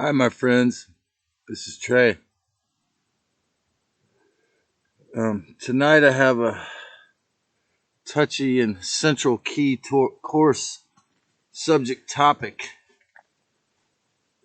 Hi, my friends. This is Trey. Tonight I have a touchy and central key course subject topic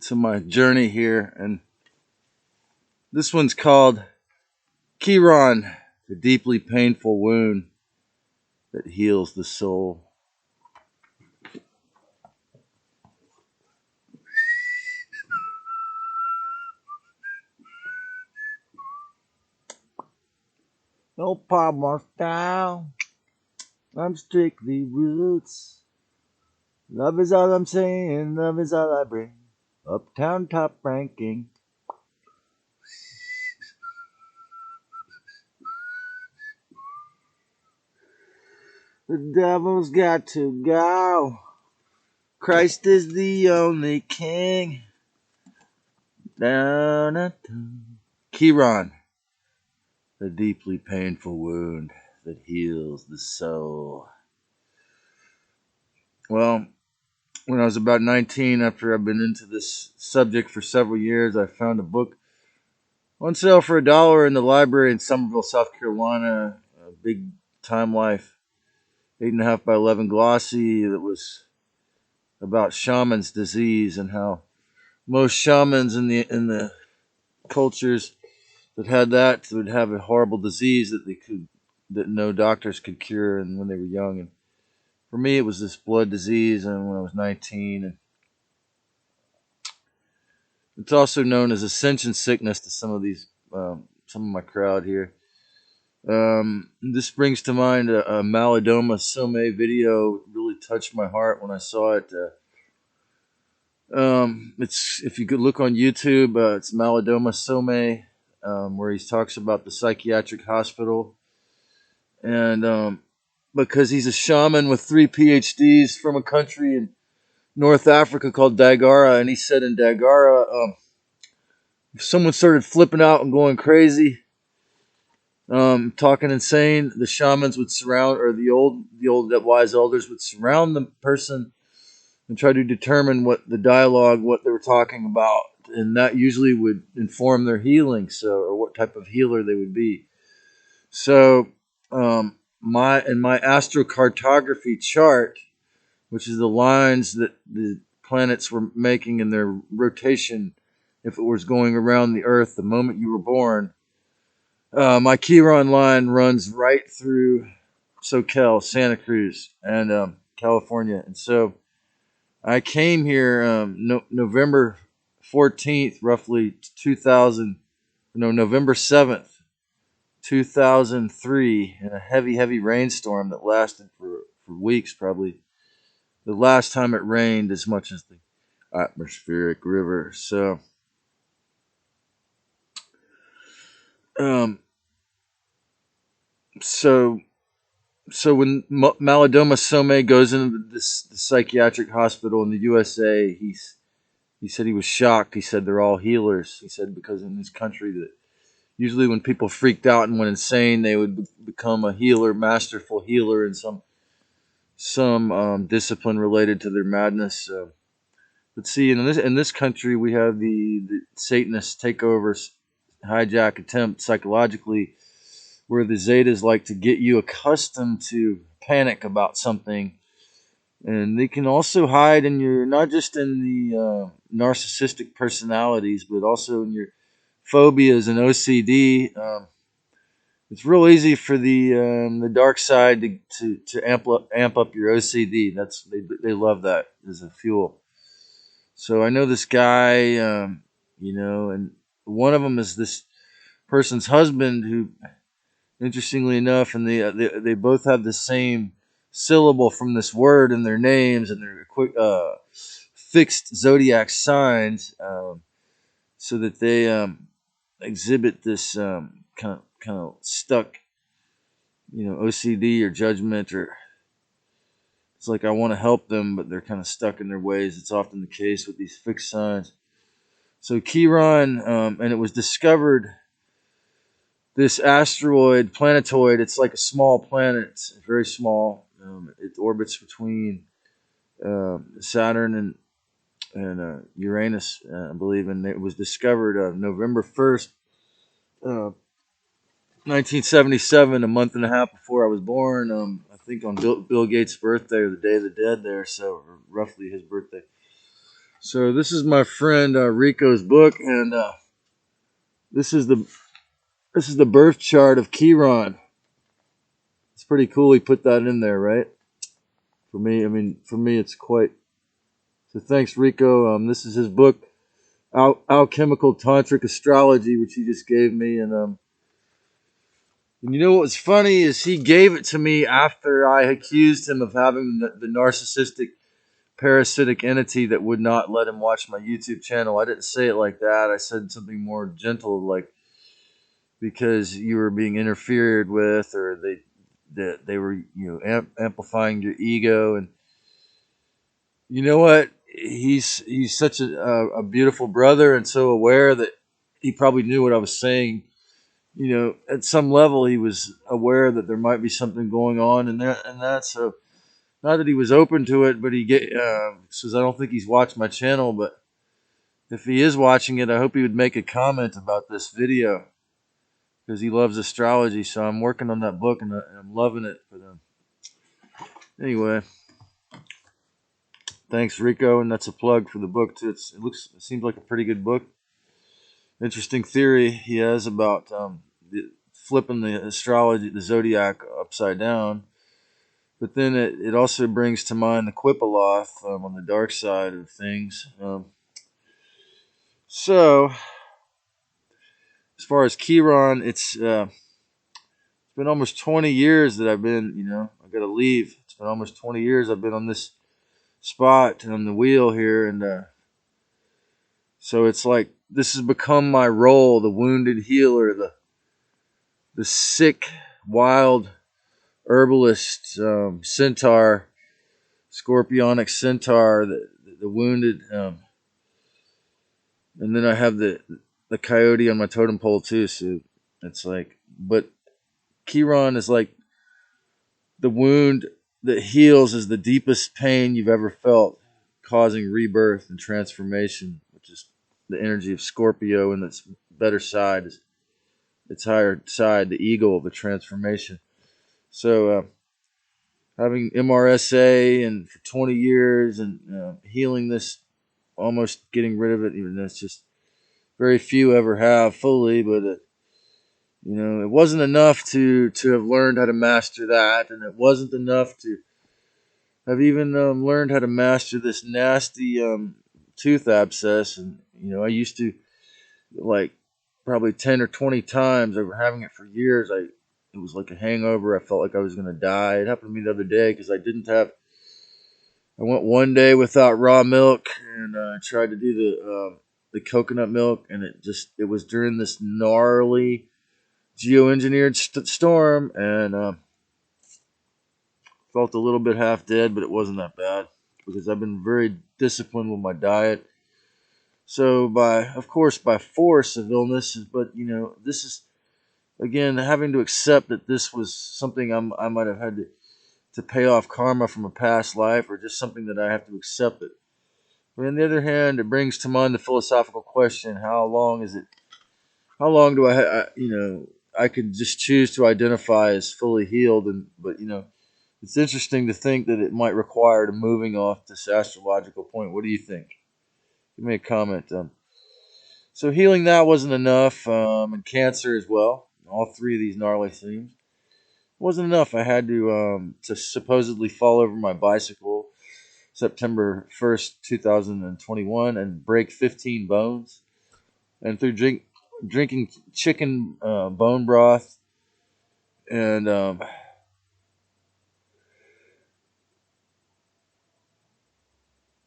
to my journey here, and this one's called Chiron, the deeply painful wound that heals the soul. No pop more style. I'm strictly roots. Love is all I'm saying. Love is all I bring. Uptown top ranking. The devil's got to go. Christ is the only king. Down at Chiron, the deeply painful wound that heals the soul. Well, when I was about 19, after I've been into this subject for several years, I found a book on sale for $1 in the library in Somerville, South Carolina. A big Time Life, 8.5 by 11 glossy, that was about shaman's disease and how most shamans in the cultures that had that would have a horrible disease that no doctors could cure, and when they were young. And for me, it was this blood disease, and when I was 19, and it's also known as ascension sickness to some of my crowd here. This brings to mind a Malidoma Some video. Really touched my heart when I saw it. It's If you could look on YouTube, it's Malidoma Some, where he talks about the psychiatric hospital, and because he's a shaman with 3 PhDs from a country in North Africa called Dagara, and he said in Dagara, if someone started flipping out and going crazy, talking insane, the shamans would surround, or the old wise elders would surround the person and try to determine what they were talking about, and that usually would inform their healing, or what type of healer they would be. So, my astrocartography chart, which is the lines that the planets were making in their rotation, if it was going around the Earth the moment you were born. My Chiron line runs right through SoCal, Santa Cruz, and California, and so I came here November 14th, roughly 2000. No, November 7th, 2003, in a heavy, heavy rainstorm that lasted for weeks, probably the last time it rained as much as the atmospheric river. Um, so, so when Malidoma Some goes into the psychiatric hospital in the USA, he said he was shocked. He said they're all healers. He said because in this country that usually when people freaked out and went insane, they would become a healer, masterful healer in some discipline related to their madness. But see, in this country, we have the Satanist takeover, hijack attempt psychologically, where the Zetas like to get you accustomed to panic about something, and they can also hide in your, not just in the narcissistic personalities, but also in your phobias and OCD. It's real easy for the dark side to amp up your OCD. They love that as a fuel. So I know this guy, and one of them is this person's husband, who, interestingly enough, and they both have the same syllable from this word in their names, and their quick fixed zodiac signs, so that they exhibit this kind of stuck, OCD or judgment, or it's like I want to help them, but they're kind of stuck in their ways. It's often the case with these fixed signs. So Chiron, and it was discovered, this asteroid, planetoid, it's like a small planet. It's very small. It orbits between Saturn and Uranus, I believe, and it was discovered November 1st, 1977, a month and a half before I was born. I think on Bill Gates' birthday or the Day of the Dead there, so or roughly his birthday. So this is my friend Rico's book, and this is the birth chart of Chiron. It's pretty cool. He put that in there, right? For me, I mean, for me, it's quite. So thanks, Rico. This is his book, Alchemical Tantric Astrology, which he just gave me, and you know what was funny is he gave it to me after I accused him of having the narcissistic parasitic entity that would not let him watch my YouTube channel. I didn't say it like that. I said something more gentle, like because you were being interfered with, or they were amplifying your ego. And you know what? He's such a beautiful brother and so aware that he probably knew what I was saying. At some level, he was aware that there might be something going on in there, and that. So, not that he was open to it, but he says I don't think he's watched my channel. But if he is watching it, I hope he would make a comment about this video because he loves astrology. So I'm working on that book, and I'm loving it. But anyway, thanks, Rico, and that's a plug for the book too. It seems like a pretty good book. Interesting theory he has about flipping the astrology, the zodiac upside down. But then it also brings to mind the Quipaloth on the dark side of things. So, as far as Chiron, it's been almost 20 years that I've been, I got to leave. It's been almost 20 years I've been on this spot on the wheel here. And so it's like this has become my role, the wounded healer, the sick, wild herbalist, centaur, scorpionic centaur, the wounded. And then I have the coyote on my totem pole too. So it's like, but Chiron is like the wound that heals is the deepest pain you've ever felt, causing rebirth and transformation, which is the energy of Scorpio and its better side, its higher side, the eagle, the transformation. So having MRSA and for 20 years and healing this, almost getting rid of it, even though it's just very few ever have fully, but it wasn't enough to have learned how to master that, and it wasn't enough to have even learned how to master this nasty tooth abscess. And I used to, like, probably 10 or 20 times over having it for years. It was like a hangover. I felt like I was going to die. It happened to me the other day because I went one day without raw milk, and I tried to do the coconut milk, and it was during this gnarly geoengineered storm, and felt a little bit half dead, but it wasn't that bad because I've been very disciplined with my diet. So of course, by force of illness, but this is again having to accept that this was something I might have had to pay off karma from a past life, or just something that I have to accept it. But on the other hand, it brings to mind the philosophical question: how long is it? How long do I could just choose to identify as fully healed, but it's interesting to think that it might require the moving off this astrological point. What do you think? Give me a comment. So healing that wasn't enough, and cancer as well. All three of these gnarly themes wasn't enough. I had to supposedly fall over my bicycle September 1st, 2021, and break 15 bones. And through drinking chicken bone broth and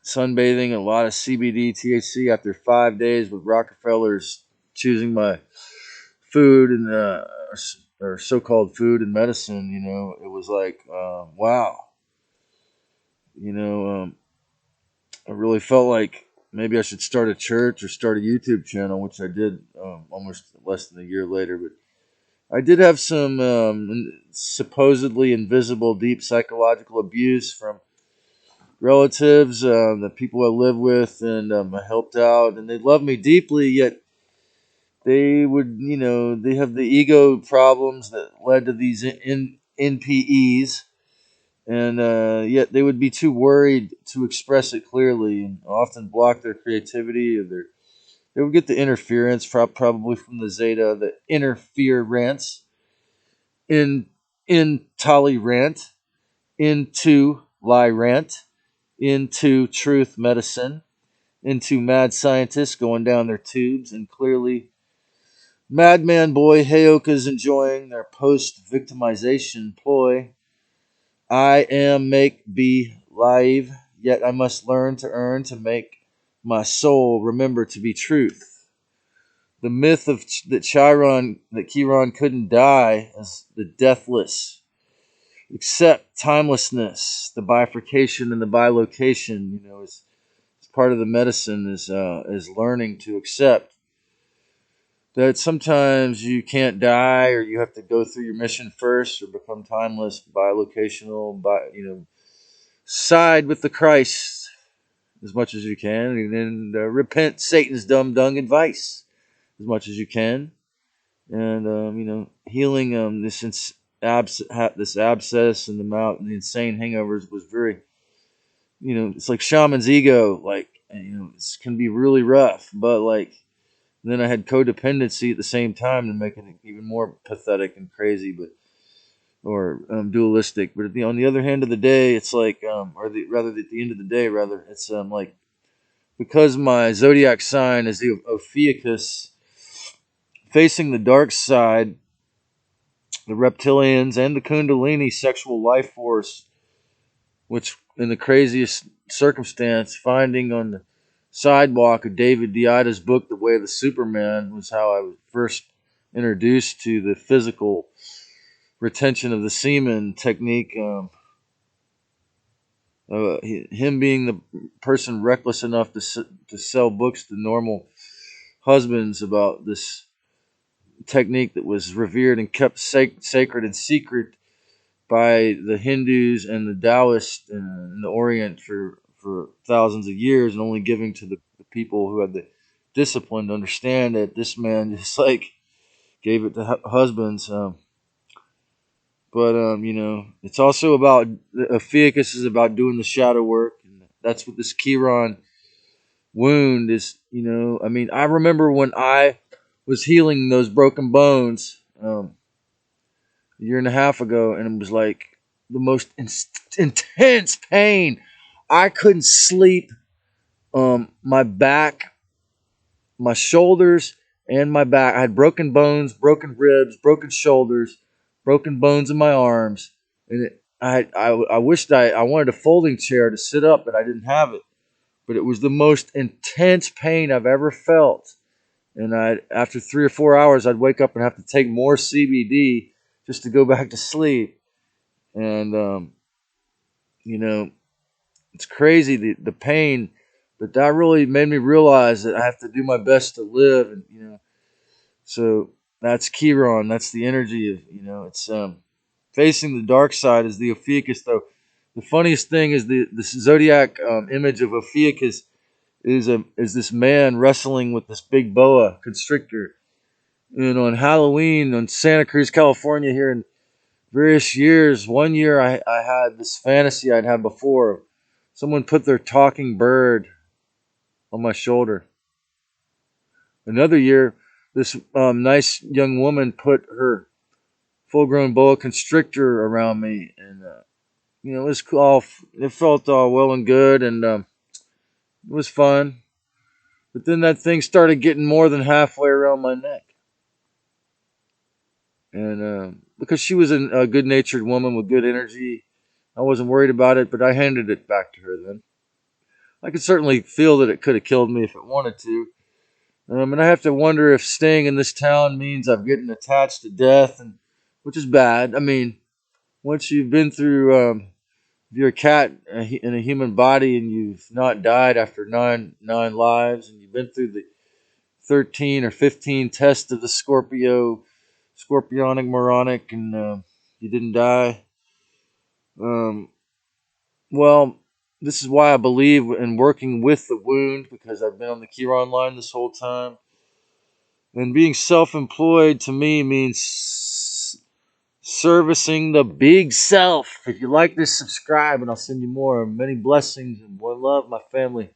sunbathing, a lot of CBD, THC after 5 days with Rockefellers choosing my food and or so-called food and medicine, it was like, wow, I really felt like maybe I should start a church or start a YouTube channel, which I did almost less than a year later. But I did have some supposedly invisible, deep psychological abuse from relatives, the people I live with, and I helped out, and they love me deeply. Yet they would, they have the ego problems that led to these NPEs, and yet they would be too worried to express it clearly, and often block their creativity or they would get the interference probably from the zeta, the interference in intolerant into lie rant into truth medicine into mad scientists going down their tubes, and clearly madman boy Heyoka's enjoying their post victimization ploy. I am make be live, yet I must learn to earn to make my soul remember to be truth. The myth of Chiron couldn't die as the deathless, except timelessness, the bifurcation and the bilocation. Is part of the medicine is learning to accept that sometimes you can't die, or you have to go through your mission first, or become timeless, bilocational, side with the Christ as much as you can, and then repent Satan's dumb dung advice as much as you can, and healing this abscess in the mouth and the insane hangovers was very, it's like shaman's ego, like, it can be really rough, but like then I had codependency at the same time to make it even more pathetic and crazy, but or dualistic. But on the other hand of the day, it's like, rather at the end of the day, rather, it's like, because my zodiac sign is the Ophiuchus, facing the dark side, the reptilians and the Kundalini sexual life force, which in the craziest circumstance, finding on the sidewalk of David Deida's book, The Way of the Superman, was how I was first introduced to the physical retention of the semen technique. Him being the person reckless enough to sell books to normal husbands about this technique that was revered and kept sacred and secret by the Hindus and the Taoists in the Orient for thousands of years, and only giving to the people who had the discipline to understand that this man just like gave it to husbands. But it's also about Ophiuchus is about doing the shadow work, and that's what this Chiron wound is. I mean, I remember when I was healing those broken bones a year and a half ago, and it was like the most intense pain. I couldn't sleep. My back, my shoulders, and my back. I had broken bones, broken ribs, broken shoulders, broken bones in my arms, and I wished I wanted a folding chair to sit up, but I didn't have it. But it was the most intense pain I've ever felt. And after 3 or 4 hours, I'd wake up and have to take more CBD just to go back to sleep. And you know, it's crazy the pain, but that really made me realize that I have to do my best to live. And so that's Chiron. That's the energy of it's facing the dark side is the Ophiuchus. Though the funniest thing is the zodiac image of Ophiuchus is this man wrestling with this big boa constrictor. And on Halloween on Santa Cruz, California, here in various years, one year I had this fantasy I'd had before. Someone put their talking bird on my shoulder. Another year, this nice young woman put her full-grown boa constrictor around me, and it was all. It felt all well and good, and it was fun. But then that thing started getting more than halfway around my neck, and because she was a good-natured woman with good energy, I wasn't worried about it. But I handed it back to her then. I could certainly feel that it could have killed me if it wanted to. And I have to wonder if staying in this town means I'm getting attached to death, and which is bad. I mean, once you've been through, if you're a cat in a human body and you've not died after nine lives, and you've been through the 13 or 15 tests of the scorpionic moronic, and you didn't die. Um, well, this is why I believe in working with the wound, because I've been on the Chiron line this whole time. And being self-employed to me means servicing the big self. If you like this, subscribe, and I'll send you more. Many blessings and one love, my family.